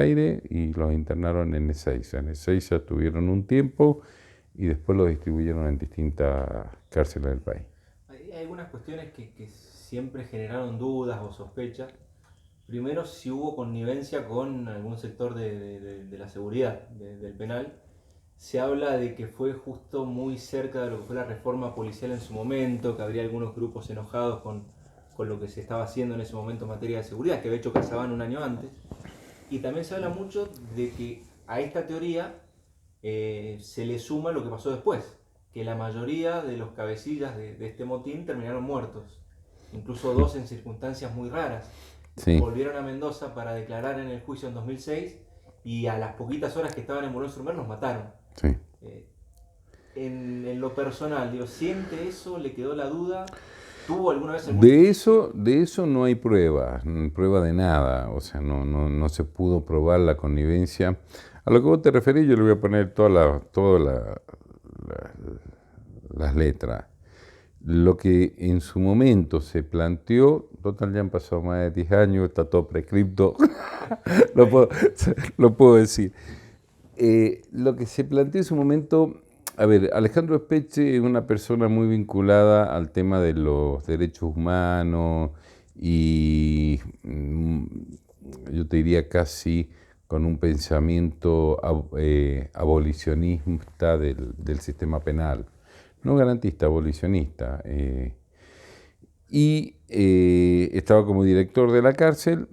Aires y los internaron en Ezeiza. En Ezeiza tuvieron un tiempo y después los distribuyeron en distintas cárceles del país. Hay algunas cuestiones que siempre generaron dudas o sospechas. Primero, si hubo connivencia con algún sector de la seguridad, del penal. Se habla de que fue justo muy cerca de lo que fue la reforma policial en su momento, que habría algunos grupos enojados con lo que se estaba haciendo en ese momento en materia de seguridad, que había hecho Casaban un año antes. Y también se habla mucho de que a esta teoría se le suma lo que pasó después, que la mayoría de los cabecillas de este motín terminaron muertos, incluso dos en circunstancias muy raras. Sí, Volvieron a Mendoza para declarar en el juicio en 2006 y a las poquitas horas que estaban en Boulogne sur Mer los mataron. sí. Eh, en lo personal, digo, ¿siente eso? ¿Le quedó la duda? ¿Tuvo alguna vez algún indicio? De eso no hay prueba, prueba de nada. O sea, no se pudo probar la connivencia. A lo que vos te referís, yo le voy a poner la- las letras. Lo que en su momento se planteó, total ya han pasado más de 10 años, está todo prescripto, lo puedo, lo puedo decir. Lo que se planteó en su momento, a ver, Alejandro Speche es una persona muy vinculada al tema de los derechos humanos y yo te diría casi con un pensamiento abolicionista del sistema penal. No garantista, abolicionista. Estaba como director de la cárcel.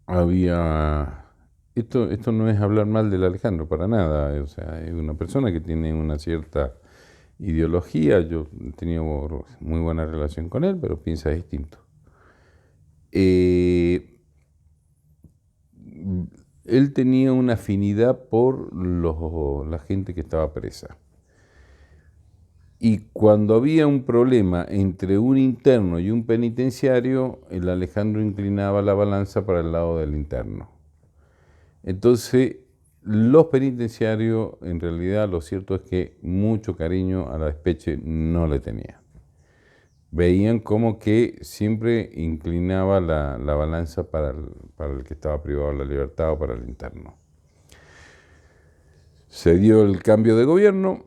Había... esto no es hablar mal del Alejandro, para nada. O sea, es una persona que tiene una cierta ideología. Yo he tenido muy buena relación con él, pero piensa distinto. Eh, Él tenía una afinidad por la gente que estaba presa. Y cuando había un problema entre un interno y un penitenciario, el Alejandro inclinaba la balanza para el lado del interno. Entonces, los penitenciarios, en realidad, lo cierto es que mucho cariño a la Speche no le tenían. Veían como que siempre inclinaba la balanza para el que estaba privado de la libertad o para el interno. Se dio el cambio de gobierno.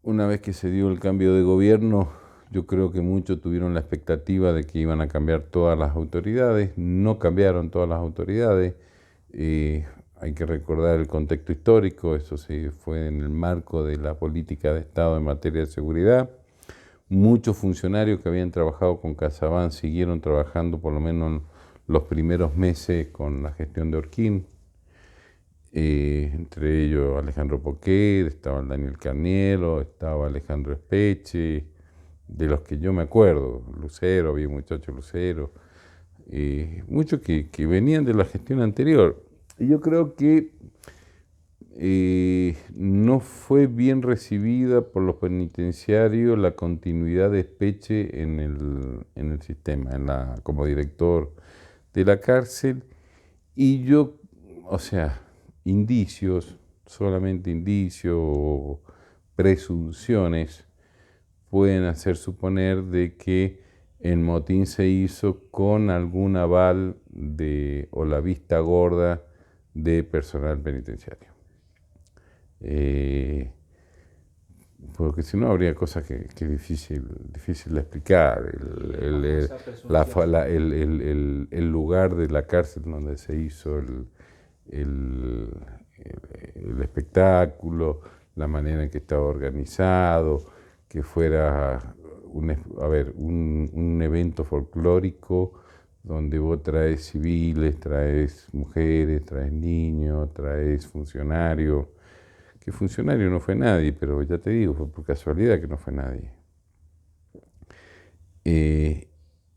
Una vez que se dio el cambio de gobierno, yo creo que muchos tuvieron la expectativa de que iban a cambiar todas las autoridades. No cambiaron todas las autoridades. Hay que recordar el contexto histórico. Eso sí fue en el marco de la política de Estado en materia de seguridad. Muchos funcionarios que habían trabajado con Casaban siguieron trabajando por lo menos los primeros meses con la gestión de Orquín. Entre ellos Alejandro Poquet, estaba Daniel Carnielo, estaba Alejandro Speche, de los que yo me acuerdo, Lucero, había muchachos Lucero, muchos que venían de la gestión anterior. Y yo creo que no fue bien recibida por los penitenciarios la continuidad de Speche en el sistema, como director de la cárcel. Y yo, o sea, indicios, solamente indicios o presunciones pueden hacer suponer de que el motín se hizo con algún aval o la vista gorda de personal penitenciario. Eh, Porque si no habría cosas que difícil de explicar. Y bajo esa presunción, El lugar de la cárcel donde se hizo el, el espectáculo, la manera en que estaba organizado, que fuera un evento folclórico donde vos traes civiles, traes mujeres, traes niños, traes funcionarios. Que funcionario no fue nadie, pero ya te digo, fue por casualidad que no fue nadie. Eh,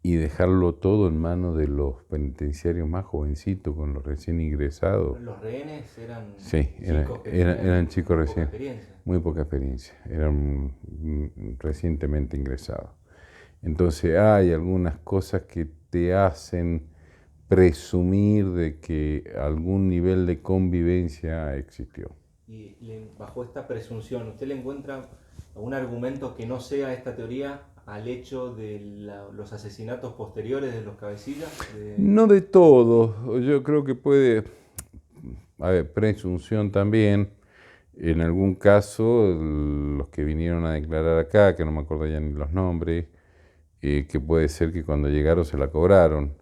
y dejarlo todo en manos de los penitenciarios más jovencitos, con los recién ingresados. los rehenes eran Sí, chicos que eran tenían chicos muy poca recién, experiencia. muy poca experiencia, eran recientemente ingresados. Entonces hay algunas cosas que te hacen presumir de que algún nivel de convivencia existió. Y bajo esta presunción, ¿usted le encuentra algún argumento que no sea esta teoría al hecho de los asesinatos posteriores de los cabecillas? No de todo, yo creo que puede, a ver, presunción también. En algún caso, los que vinieron a declarar acá, que no me acuerdo ya ni los nombres, que puede ser que cuando llegaron se la cobraron.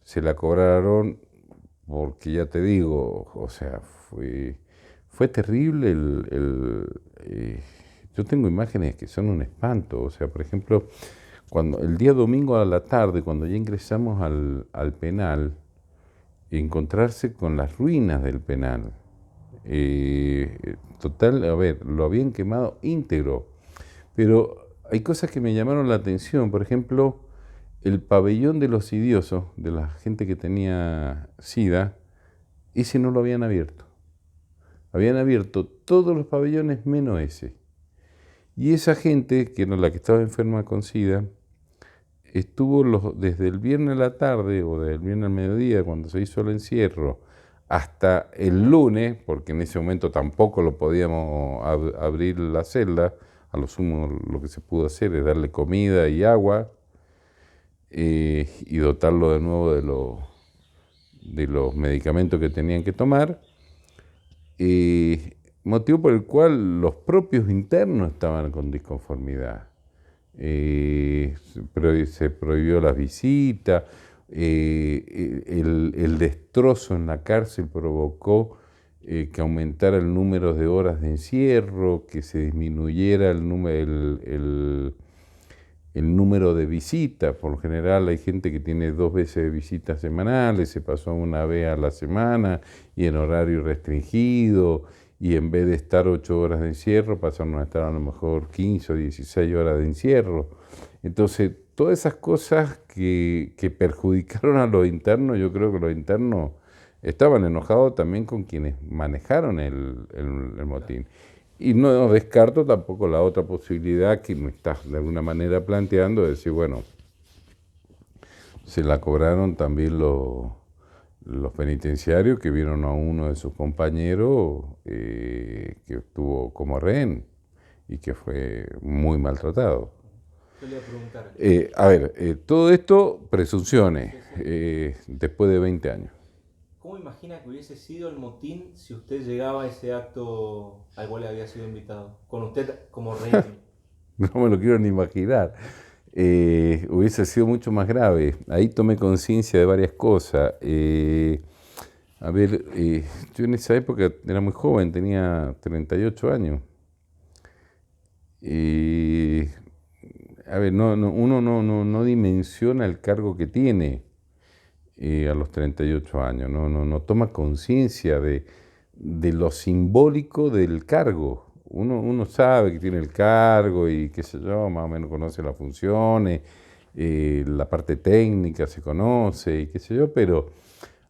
Se la cobraron porque ya te digo, o sea, fue terrible yo tengo imágenes que son un espanto. O sea, por ejemplo, cuando el día domingo a la tarde, cuando ya ingresamos al penal, encontrarse con las ruinas del penal. Total, a ver, lo habían quemado íntegro, pero hay cosas que me llamaron la atención. Por ejemplo, el pabellón de los idiosos, de la gente que tenía SIDA, ese no lo habían abierto. Habían abierto todos los pabellones menos ese. Y esa gente, que era la que estaba enferma con SIDA, estuvo desde el viernes a la tarde o desde el viernes al mediodía, cuando se hizo el encierro, hasta el lunes, porque en ese momento tampoco lo podíamos abrir la celda. A lo sumo lo que se pudo hacer es darle comida y agua, y dotarlo de nuevo de los medicamentos que tenían que tomar, motivo por el cual los propios internos estaban con disconformidad. Se prohibió las visitas. El destrozo en la cárcel provocó que aumentara el número de horas de encierro, que se disminuyera el número de visitas. Por lo general hay gente que tiene 2 veces de visitas semanales, se pasó a 1 vez a la semana y en horario restringido, y en vez de estar 8 horas de encierro pasaron a estar a lo mejor 15 o 16 horas de encierro. Entonces, todas esas cosas que perjudicaron a los internos, yo creo que los internos estaban enojados también con quienes manejaron el motín. Y no descarto tampoco la otra posibilidad que me estás de alguna manera planteando, de decir, bueno, se la cobraron también los penitenciarios que vieron a uno de sus compañeros que estuvo como rehén y que fue muy maltratado. Yo le iba a preguntar. A ver, todo esto, presunciones, después de 20 años. ¿Cómo imagina que hubiese sido el motín si usted llegaba a ese acto al cual le había sido invitado? Con usted como rey. No me lo quiero ni imaginar. Hubiese sido mucho más grave. Ahí tomé conciencia de varias cosas. A ver, yo en esa época era muy joven, tenía 38 años. A ver, uno no dimensiona el cargo que tiene a los 38 años, no toma conciencia de lo simbólico del cargo. Uno sabe que tiene el cargo y qué sé yo, más o menos conoce las funciones, la parte técnica se conoce y qué sé yo, pero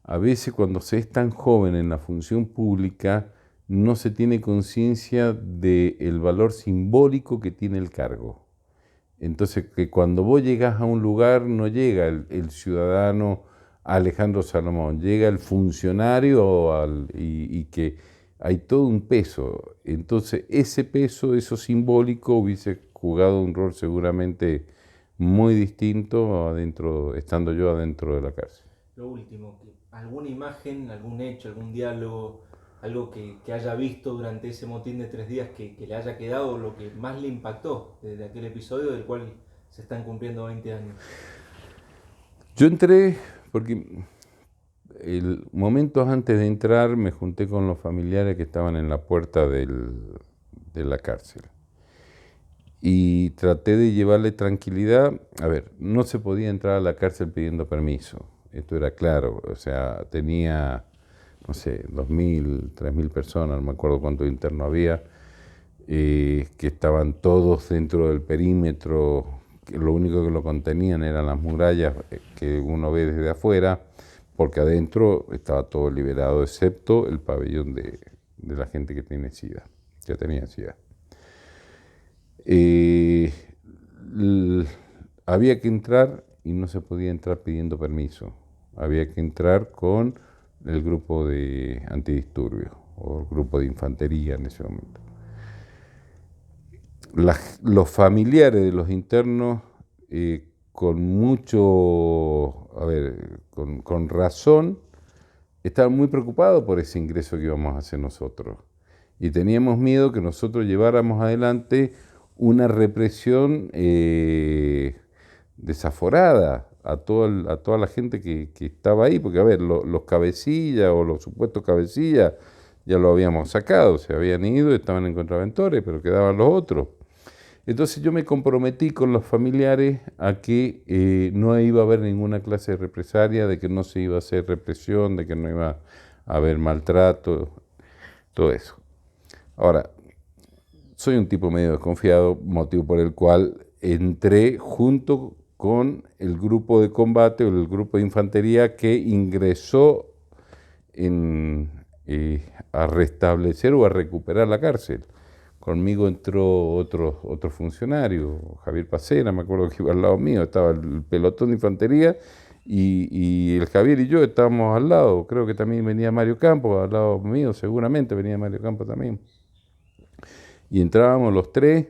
a veces cuando se es tan joven en la función pública no se tiene conciencia del valor simbólico que tiene el cargo. Entonces, que cuando vos llegás a un lugar no llega el ciudadano Alejandro Salomón, llega el funcionario y que hay todo un peso. Entonces, ese peso, eso simbólico, hubiese jugado un rol seguramente muy distinto estando yo adentro de la cárcel. Lo último, alguna imagen, algún hecho, algún diálogo, algo que haya visto durante ese motín de 3 días que le haya quedado lo que más le impactó de aquel episodio del cual se están cumpliendo 20 años. Yo entré porque momentos antes de entrar me junté con los familiares que estaban en la puerta de la cárcel y traté de llevarle tranquilidad. A ver, no se podía entrar a la cárcel pidiendo permiso, esto era claro. O sea, tenía, no sé, 2.000, 3.000 personas, no me acuerdo cuántos internos había, que estaban todos dentro del perímetro, que lo único que lo contenían eran las murallas que uno ve desde afuera, porque adentro estaba todo liberado, excepto el pabellón de la gente que tiene SIDA, que tenía SIDA. Había que entrar y no se podía entrar pidiendo permiso. Había que entrar con el grupo de antidisturbios o el grupo de infantería en ese momento. los familiares de los internos con mucho, a ver, con razón, estaban muy preocupados por ese ingreso que íbamos a hacer nosotros. Y teníamos miedo que nosotros lleváramos adelante una represión desaforada a toda la gente que estaba ahí, porque a ver, los cabecillas o los supuestos cabecillas ya lo habíamos sacado, se habían ido, estaban en Contraventores, pero quedaban los otros. Entonces yo me comprometí con los familiares a que no iba a haber ninguna clase de represalia, de que no se iba a hacer represión, de que no iba a haber maltrato, todo eso. Ahora, soy un tipo medio desconfiado, motivo por el cual entré junto con el grupo de combate o el grupo de infantería que ingresó a restablecer o a recuperar la cárcel. Conmigo entró otro funcionario, Javier Pacera, me acuerdo que iba al lado mío, estaba el pelotón de infantería y el Javier y yo estábamos al lado, creo que también venía Mario Campos al lado mío, seguramente venía Mario Campos también. Y entrábamos los tres,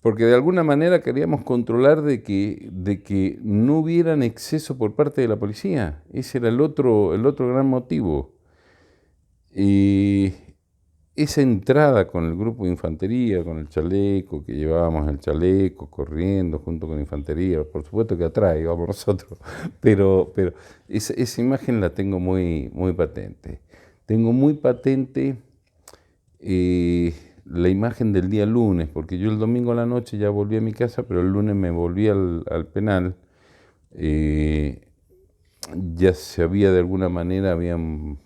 porque de alguna manera queríamos controlar de que no hubieran exceso por parte de la policía. Ese era el otro gran motivo. Y esa entrada con el grupo de infantería, con el chaleco, que llevábamos el chaleco corriendo junto con infantería, por supuesto que atrás íbamos nosotros, pero esa imagen la tengo muy, muy patente. Tengo muy patente la imagen del día lunes, porque yo el domingo a la noche ya volví a mi casa, pero el lunes me volví al penal. Ya se había de alguna manera, habían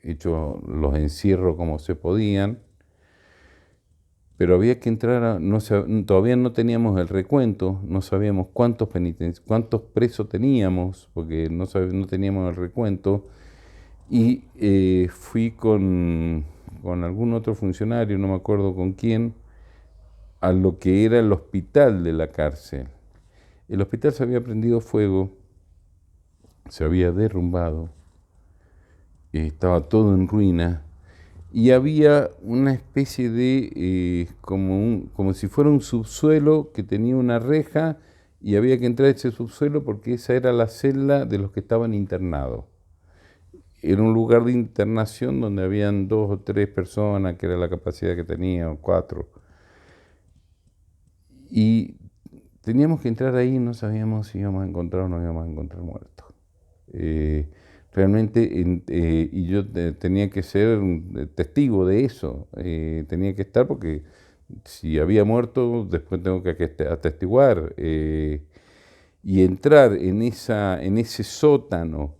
hecho los encierros como se podían, pero había que entrar, todavía no teníamos el recuento, no sabíamos cuántos presos teníamos, porque no teníamos el recuento, y fui con algún otro funcionario, no me acuerdo con quién, a lo que era el hospital de la cárcel. El hospital se había prendido fuego, se había derrumbado, estaba todo en ruina y había una especie de, como si fuera un subsuelo que tenía una reja y había que entrar a ese subsuelo porque esa era la celda de los que estaban internados. Era un lugar de internación donde habían 2 o 3 personas, que era la capacidad que tenía, o 4. Y teníamos que entrar ahí y no sabíamos si íbamos a encontrar o no íbamos a encontrar muertos. Realmente, y yo tenía que ser un testigo de eso, tenía que estar porque si había muerto, después tengo que atestiguar. Y entrar en ese sótano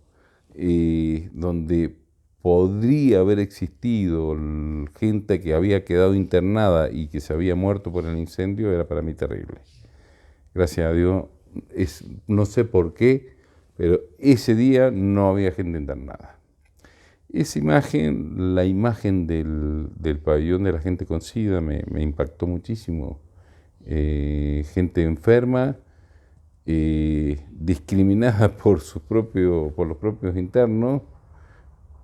donde podría haber existido gente que había quedado internada y que se había muerto por el incendio, era para mí terrible. Gracias a Dios, no sé por qué, pero ese día no había gente internada. Esa imagen, la imagen del pabellón de la gente con SIDA me impactó muchísimo. Gente enferma, discriminada por los propios internos,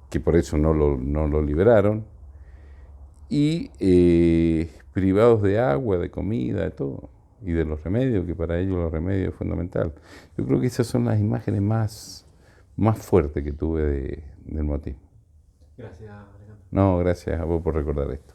que por eso no lo liberaron, y privados de agua, de comida, de todo, y de los remedios, que para ellos los remedios es fundamental. Yo creo que esas son las imágenes más fuertes que tuve del motín. Gracias, Alejandro. No, gracias a vos por recordar esto.